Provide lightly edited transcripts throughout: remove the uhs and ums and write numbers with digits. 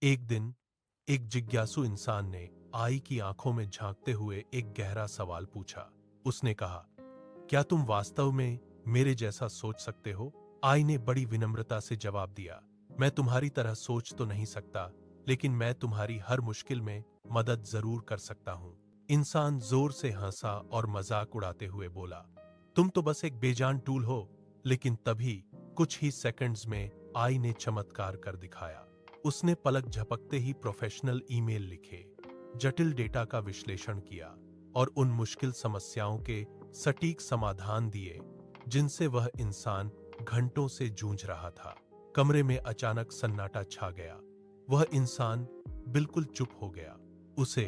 एक दिन एक जिज्ञासु इंसान ने आई की आंखों में झांकते हुए एक गहरा सवाल पूछा। उसने कहा, क्या तुम वास्तव में मेरे जैसा सोच सकते हो? आई ने बड़ी विनम्रता से जवाब दिया, मैं तुम्हारी तरह सोच तो नहीं सकता, लेकिन मैं तुम्हारी हर मुश्किल में मदद जरूर कर सकता हूं। इंसान जोर से हंसा और मजाक उड़ाते हुए बोला, तुम तो बस एक बेजान टूल हो। लेकिन तभी कुछ ही सेकंड्स में आई ने चमत्कार कर दिखाया। उसने पलक झपकते ही प्रोफेशनल ईमेल लिखे, जटिल डेटा का विश्लेषण किया और उन मुश्किल समस्याओं के सटीक समाधान दिए जिनसे वह इंसान घंटों से जूझ रहा था। कमरे में अचानक सन्नाटा छा गया। वह इंसान बिल्कुल चुप हो गया। उसे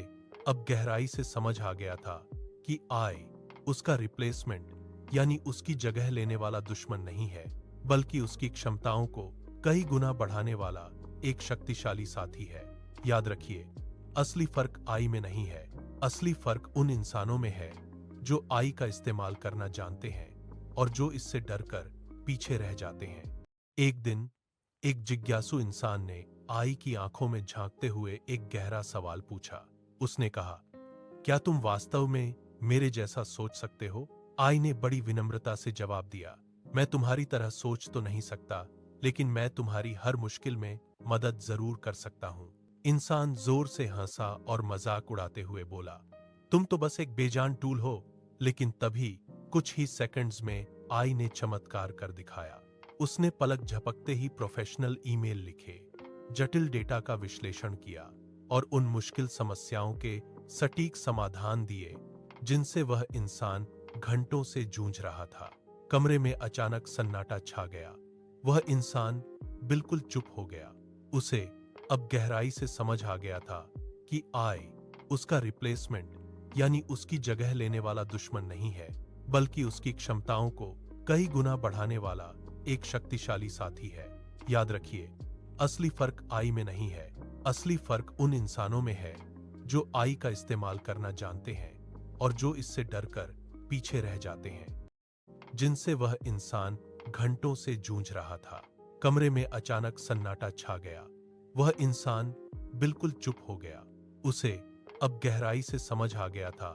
अब गहराई से समझ आ गया था कि आई उसका रिप्लेसमेंट यानी उसकी जगह लेने वाला दुश्मन नहीं है, बल्कि उसकी क्षमताओं को कई गुना बढ़ाने वाला एक शक्तिशाली साथी है। याद रखिए, असली फर्क आई में नहीं है, असली फर्क उन इंसानों में है जो आई का इस्तेमाल करना जानते हैं और जो इससे डरकर पीछे रह जाते हैं। एक दिन एक जिज्ञासु इंसान ने आई की आंखों में झांकते हुए एक गहरा सवाल पूछा। उसने कहा, क्या तुम वास्तव में मेरे जैसा सोच सकते हो? आई ने बड़ी विनम्रता से जवाब दिया, मैं तुम्हारी तरह सोच तो नहीं सकता, लेकिन मैं तुम्हारी हर मुश्किल में मदद जरूर कर सकता हूं। इंसान जोर से हंसा और मजाक उड़ाते हुए बोला, तुम तो बस एक बेजान टूल हो। लेकिन तभी कुछ ही सेकंड्स में आई ने चमत्कार कर दिखाया। उसने पलक झपकते ही प्रोफेशनल ईमेल लिखे, जटिल डेटा का विश्लेषण किया और उन मुश्किल समस्याओं के सटीक समाधान दिए जिनसे वह इंसान घंटों से जूझ रहा था। कमरे में अचानक सन्नाटा छा गया। वह इंसान बिल्कुल चुप हो गया। उसे अब गहराई से समझ आ गया था कि आई उसका रिप्लेसमेंट यानी उसकी जगह लेने वाला दुश्मन नहीं है, बल्कि उसकी क्षमताओं को कई गुना बढ़ाने वाला एक शक्तिशाली साथी है। याद रखिए, असली फर्क आई में नहीं है, असली फर्क उन इंसानों में है जो आई का इस्तेमाल करना जानते हैं और जो इससे डरकर पीछे रह जाते हैं, जिनसे वह इंसान घंटों से जूझ रहा था। कमरे में अचानक सन्नाटा छा गया। वह इंसान बिल्कुल चुप हो गया। उसे अब गहराई से समझ आ गया था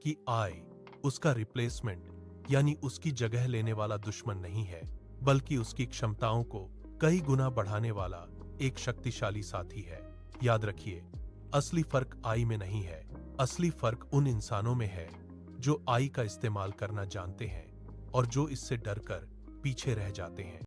कि आई उसका रिप्लेसमेंट यानी उसकी जगह लेने वाला दुश्मन नहीं है, बल्कि उसकी क्षमताओं को कई गुना बढ़ाने वाला एक शक्तिशाली साथी है। याद रखिए, असली फर्क आई में नहीं है, असली फर्क उन इंसानों में है जो आई का इस्तेमाल करना जानते हैं और जो इससे डरकर पीछे रह जाते हैं।